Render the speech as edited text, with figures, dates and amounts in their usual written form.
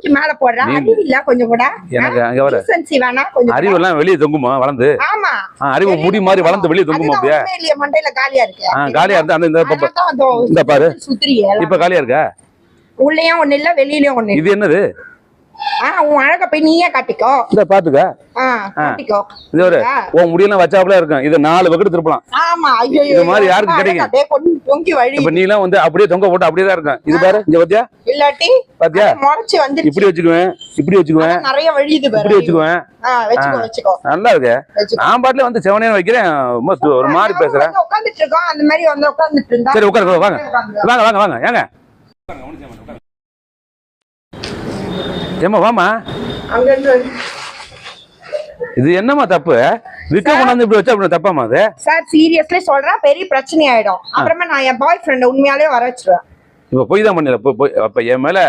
தூக்கி மேல போடுறா அறிவு இல்ல கொஞ்சம் கூட எனக்கு அங்க வர வேணா கொஞ்சம் அறிவு எல்லாம் வெளியே தொங்குமா வளர்ந்து ஆமா அறிவு முடி மாதிரி வளர்ந்து வெளியே தொங்குமா அப்படியே இல்லையா மண்டையில காலியா இருக்கு காலியா இருந்தா அந்த இந்த பாரு இப்ப காலியா இருக்கா உள்ளேயும் ஒண்ணு இல்ல வெளியிலயும் ஒண்ணு இது என்னது உன் அழக போய் நீயே காட்டிக்கோ இந்த பாத்துக்க காட்டிக்கோ இது ஒரு உன் முடியெல்லாம் வச்சாப்புல இருக்கும் இது 4 பக்கெட் திருப்பலாம் ஆமா ஐயோ இது மாதிரி யாருக்கு கிடைக்கும் பொங்கி வழி இப்ப நீ எல்லாம் வந்து அப்படியே தொங்க போட்டு அப்படியே தான் இருக்கும் இது பாரு இங்க பாத்தியா இல்லாட்டி பாத்தியா முளைச்சு வந்து இப்படி வச்சுக்குவேன் இப்படி வச்சுக்குவேன் நிறைய வழியுது பாரு இப்படி வச்சுக்குவேன் வச்சுக்கோ நல்லா இருக்கு நான் பாட்டுல வந்து செவனேன்னு வைக்கிறேன் ஒரு மாதிரி பேசுறேன் உட்கார்ந்துட்டு இருக்கோம் அந்த மாதிரி வந்து உட்கார்ந்துட்டு இருந்தா சரி உட்காருங்க வாங்க வாங்க வாங்க வாங்க ஏங்க ஏமா வாமா இது என்னமா தப்பு விக்க கொண்டாந்து இப்படி வச்சா அப்படி தப்பாமா அது சார் சீரியஸ்லி சொல்றேன் பெரிய பிரச்சனை ஆயிடும் அப்புறமா நான் என் பாய் ஃப்ரெண்ட் உண்மையாலே வர வச்சிருவேன் இப்ப போய் தான் பண்ணல அப்ப என் மேல